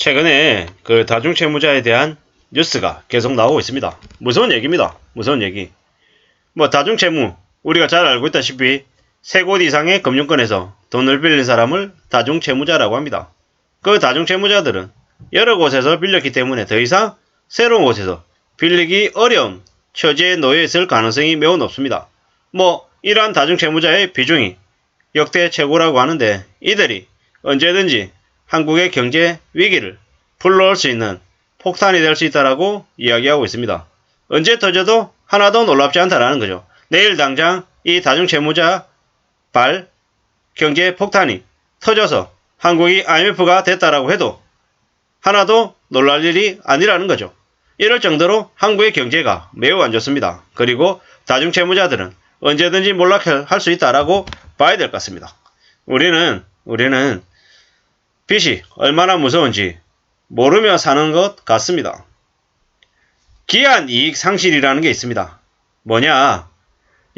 최근에 그 다중채무자에 대한 뉴스가 계속 나오고 있습니다. 무서운 얘기입니다. 무서운 얘기. 뭐 다중채무, 우리가 잘 알고 있다시피 3곳 이상의 금융권에서 돈을 빌린 사람을 다중채무자라고 합니다. 그 다중채무자들은 여러 곳에서 빌렸기 때문에 더 이상 새로운 곳에서 빌리기 어려운 처지에 놓여 있을 가능성이 매우 높습니다. 뭐 이러한 다중채무자의 비중이 역대 최고라고 하는데, 이들이 언제든지 한국의 경제 위기를 불러올 수 있는 폭탄이 될 수 있다라고 이야기하고 있습니다. 언제 터져도 하나도 놀랍지 않다라는 거죠. 내일 당장 이 다중채무자 발 경제 폭탄이 터져서 한국이 IMF가 됐다라고 해도 하나도 놀랄 일이 아니라는 거죠. 이럴 정도로 한국의 경제가 매우 안 좋습니다. 그리고 다중채무자들은 언제든지 몰락할 수 있다라고 봐야 될 것 같습니다. 우리는 빚이 얼마나 무서운지 모르며 사는 것 같습니다. 기한 이익 상실이라는 게 있습니다. 뭐냐?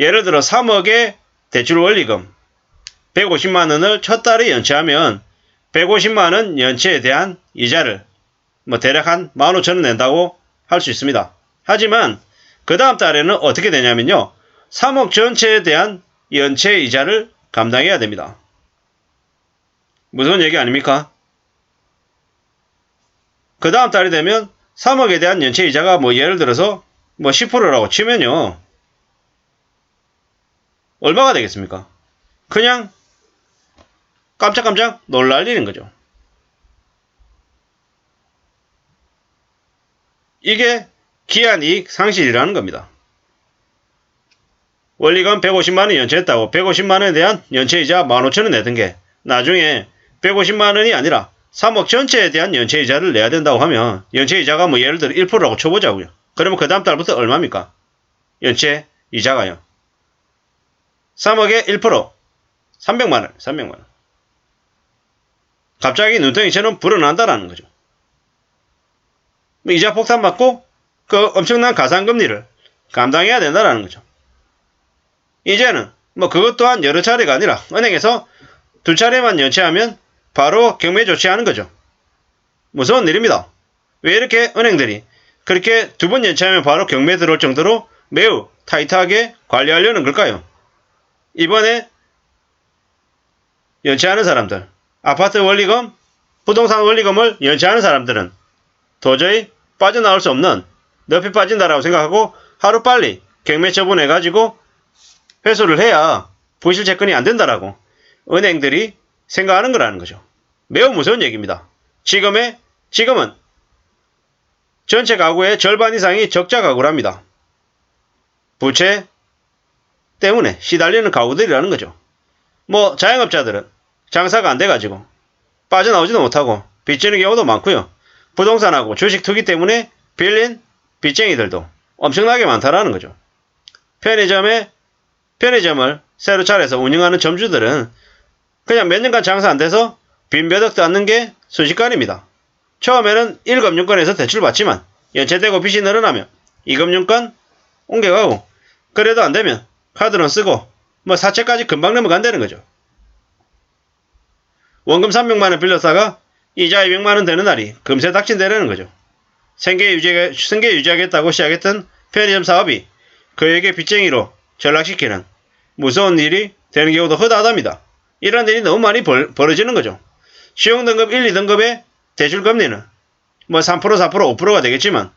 예를 들어 3억의 대출 원리금 150만원을 첫 달에 연체하면 150만원 연체에 대한 이자를 대략 한 15,000원 낸다고 할 수 있습니다. 하지만 그 다음 달에는 어떻게 되냐면요, 3억 전체에 대한 연체 이자를 감당해야 됩니다. 무서운 얘기 아닙니까? 그 다음 달이 되면 3억에 대한 연체 이자가 예를 들어서 10%라고 치면요, 얼마가 되겠습니까? 그냥 깜짝깜짝 놀랄 일인 거죠. 이게 기한이익 상실이라는 겁니다. 원리금 150만원 연체했다고 150만원에 대한 연체이자 15,000원 내던 게 나중에 150만원이 아니라 3억 전체에 대한 연체이자를 내야 된다고 하면, 연체이자가 예를 들어 1%라고 쳐보자고요. 그러면 그 다음 달부터 얼마입니까? 연체이자가요. 3억에 1%, 300만원. 갑자기 눈덩이처럼 불어난다라는 거죠. 이자 폭탄 맞고 그 엄청난 가산금리를 감당해야 된다라는 거죠. 이제는 그것 또한 여러 차례가 아니라 은행에서 2차례만 연체하면 바로 경매 조치하는 거죠. 무서운 일입니다. 왜 이렇게 은행들이 그렇게 2번 연체하면 바로 경매 들어올 정도로 매우 타이트하게 관리하려는 걸까요? 이번에 연체하는 사람들, 아파트 원리금, 부동산 원리금을 연체하는 사람들은 도저히 빠져나올 수 없는 늪에 빠진다라고 생각하고 하루빨리 경매 처분해가지고 회수를 해야 부실 채권이 안 된다라고 은행들이 생각하는 거라는 거죠. 매우 무서운 얘기입니다. 지금은 전체 가구의 절반 이상이 적자 가구랍니다. 부채 때문에 시달리는 가구들이라는 거죠. 자영업자들은 장사가 안 돼가지고 빠져나오지도 못하고 빚지는 경우도 많고요. 부동산하고 주식 투기 때문에 빌린 빚쟁이들도 엄청나게 많다라는 거죠. 편의점을 새로 차려서 운영하는 점주들은 그냥 몇 년간 장사 안 돼서 빚 몇 억도 않는 게 순식간입니다. 처음에는 1금융권에서 대출 받지만 연체되고 빚이 늘어나면 2금융권 옮겨가고, 그래도 안 되면 카드론 쓰고 사채까지 금방 넘어간다는 거죠. 원금 300만원 빌렸다가 이자 200만원 되는 날이 금세 닥친다는 거죠. 생계 유지하겠다고 시작했던 편의점 사업이 그에게 빚쟁이로 전락시키는 무서운 일이 되는 경우도 허다하답니다. 이런 일이 너무 많이 벌어지는 거죠. 신용등급 1, 2등급의 대출금리는 3%, 4%, 5%가 되겠지만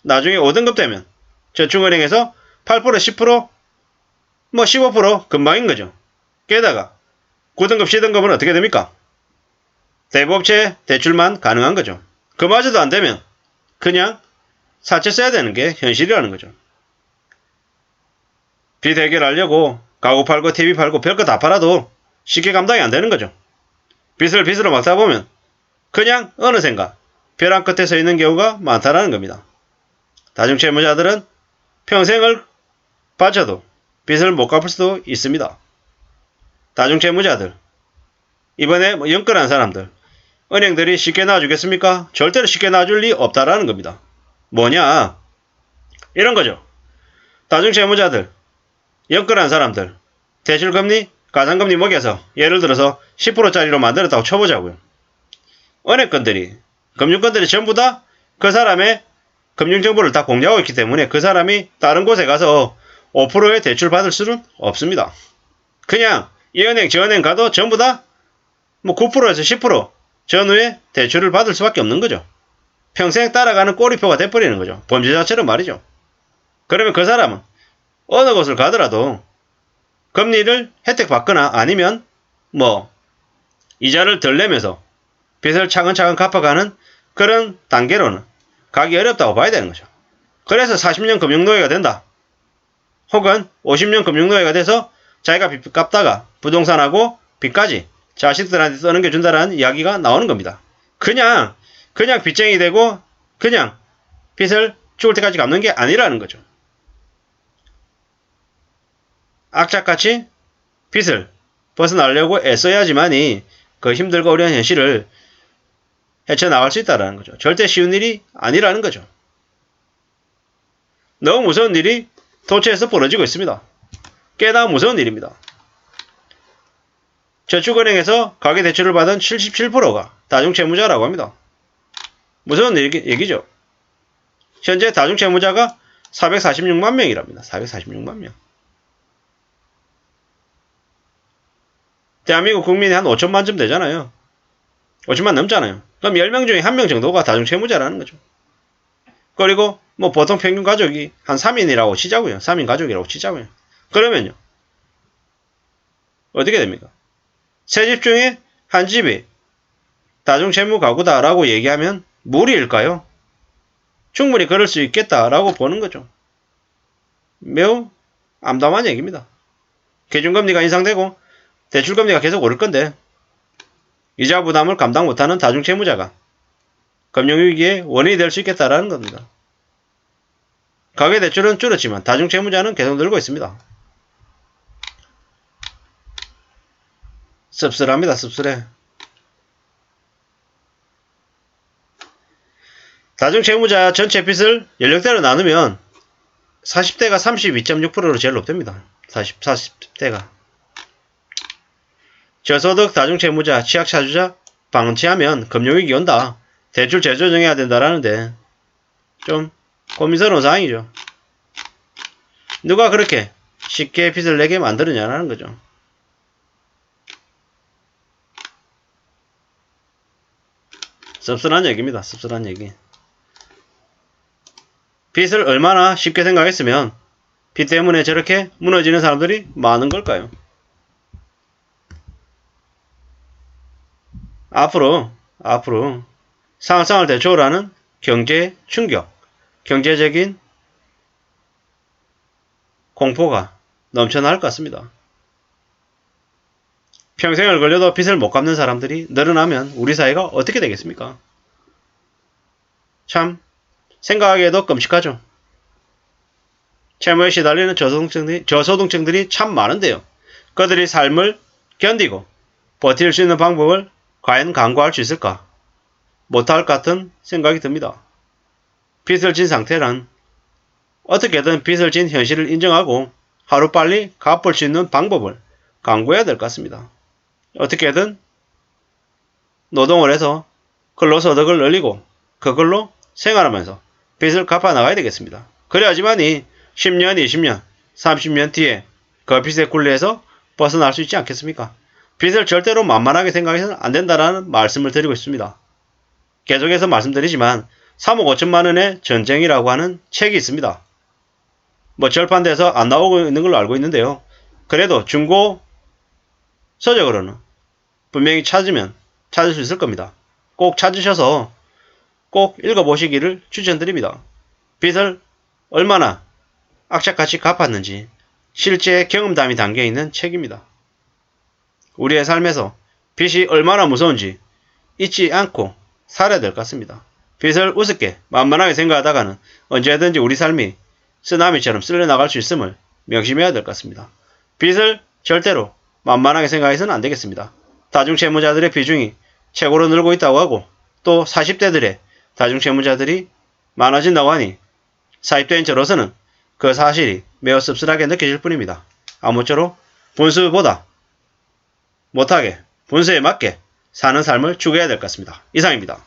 나중에 5등급 되면 저축은행에서 8%, 10%, 15% 금방인 거죠. 게다가 9등급, 10등급은 어떻게 됩니까? 대부업체 대출만 가능한 거죠. 그마저도 안 되면 그냥 사채 써야 되는 게 현실이라는 거죠. 빚 해결하려고 가구 팔고 TV 팔고 별거 다 팔아도 쉽게 감당이 안 되는 거죠. 빚으로 막다 보면 그냥 어느샌가 벼랑 끝에 서 있는 경우가 많다라는 겁니다. 다중채무자들은 평생을 바쳐도 빚을 못 갚을 수도 있습니다. 다중채무자들, 이번에 연끌한 사람들, 은행들이 쉽게 놔주겠습니까? 절대로 쉽게 놔줄 리 없다라는 겁니다. 뭐냐? 이런 거죠. 다중채무자들, 연끌한 사람들, 대출금리, 가산금리 먹여서 예를 들어서 10%짜리로 만들었다고 쳐보자고요. 은행권들이 금융권들이 전부 다 그 사람의 금융정보를 다 공유하고 있기 때문에 그 사람이 다른 곳에 가서 5%의 대출 받을 수는 없습니다. 그냥 이 은행 저 은행 가도 전부 다 뭐 9%에서 10% 전후에 대출을 받을 수밖에 없는 거죠. 평생 따라가는 꼬리표가 돼버리는 거죠. 범죄자처럼 말이죠. 그러면 그 사람은 어느 곳을 가더라도 금리를 혜택 받거나 아니면 뭐 이자를 덜 내면서 빚을 차근차근 갚아가는 그런 단계로는 가기 어렵다고 봐야 되는 거죠. 그래서 40년 금융노예가 된다. 혹은 50년 금융노예가 돼서 자기가 빚 갚다가 부동산하고 빚까지 자식들한테 떠넘겨준다는 이야기가 나오는 겁니다. 그냥 빚쟁이 되고 그냥 빚을 죽을 때까지 갚는 게 아니라는 거죠. 악착같이 빚을 벗어나려고 애써야지만이 그 힘들고 어려운 현실을 헤쳐나갈 수 있다는 거죠. 절대 쉬운 일이 아니라는 거죠. 너무 무서운 일이 도처에서 벌어지고 있습니다. 꽤나 무서운 일입니다. 저축은행에서 가계대출을 받은 77%가 다중채무자라고 합니다. 무서운 얘기죠. 현재 다중채무자가 446만 명이랍니다. 446만 명. 대한민국 국민이 한 5천만쯤 되잖아요. 5천만 넘잖아요. 그럼 10명 중에 1명 정도가 다중채무자라는 거죠. 그리고 뭐 보통 평균 가족이 한 3인이라고 치자고요. 3인 가족이라고 치자고요. 그러면요. 어떻게 됩니까? 세 집 중에 한 집이 다중채무 가구다라고 얘기하면 무리일까요? 충분히 그럴 수 있겠다라고 보는 거죠. 매우 암담한 얘기입니다. 기준금리가 인상되고 대출금리가 계속 오를 건데 이자 부담을 감당 못하는 다중채무자가 금융위기의 원인이 될 수 있겠다라는 겁니다. 가계대출은 줄었지만 다중채무자는 계속 늘고 있습니다. 씁쓸합니다. 씁쓸해. 다중채무자 전체 빚을 연령대로 나누면 40대가 32.6%로 제일 높답니다. 40대가. 저소득 다중채무자, 취약차주자 방치하면 금융위기 온다. 대출 재조정해야 된다라는데 좀 고민스러운 상황이죠. 누가 그렇게 쉽게 빚을 내게 만드느냐라는 거죠. 씁쓸한 얘기입니다. 씁쓸한 얘기. 빚을 얼마나 쉽게 생각했으면 빚 때문에 저렇게 무너지는 사람들이 많은 걸까요? 앞으로 상상을 대초월하는 경제 충격, 경제적인 공포가 넘쳐날 것 같습니다. 평생을 걸려도 빚을 못 갚는 사람들이 늘어나면 우리 사회가 어떻게 되겠습니까? 참 생각하기에도 끔찍하죠. 채무에 시달리는 저소득층들이 참 많은데요. 그들이 삶을 견디고 버틸 수 있는 방법을 과연 강구할 수 있을까? 못할 것 같은 생각이 듭니다. 빚을 진 상태란 어떻게든 빚을 진 현실을 인정하고 하루빨리 갚을 수 있는 방법을 강구해야 될 것 같습니다. 어떻게든 노동을 해서 근로소득을 늘리고 그걸로 생활하면서 빚을 갚아 나가야 되겠습니다. 그래야지만이 10년, 20년, 30년 뒤에 그 빚의 굴레에서 벗어날 수 있지 않겠습니까? 빚을 절대로 만만하게 생각해서는 안 된다는 말씀을 드리고 있습니다. 계속해서 말씀드리지만 3억 5천만 원의 전쟁이라고 하는 책이 있습니다. 뭐 절판돼서 안 나오고 있는 걸로 알고 있는데요. 그래도 중고 서적으로는 분명히 찾으면 찾을 수 있을 겁니다. 꼭 찾으셔서 꼭 읽어보시기를 추천드립니다. 빚을 얼마나 악착같이 갚았는지 실제 경험담이 담겨있는 책입니다. 우리의 삶에서 빚이 얼마나 무서운지 잊지 않고 살아야 될 것 같습니다. 빚을 우습게 만만하게 생각하다가는 언제든지 우리 삶이 쓰나미처럼 쓸려나갈 수 있음을 명심해야 될 것 같습니다. 빚을 절대로 만만하게 생각해서는 안 되겠습니다. 다중채무자들의 비중이 최고로 늘고 있다고 하고 또 40대들의 다중채무자들이 많아진다고 하니 사입대인 저로서는 그 사실이 매우 씁쓸하게 느껴질 뿐입니다. 아무쪼록 분수보다 못하게 분수에 맞게 사는 삶을 추구해야 될 것 같습니다. 이상입니다.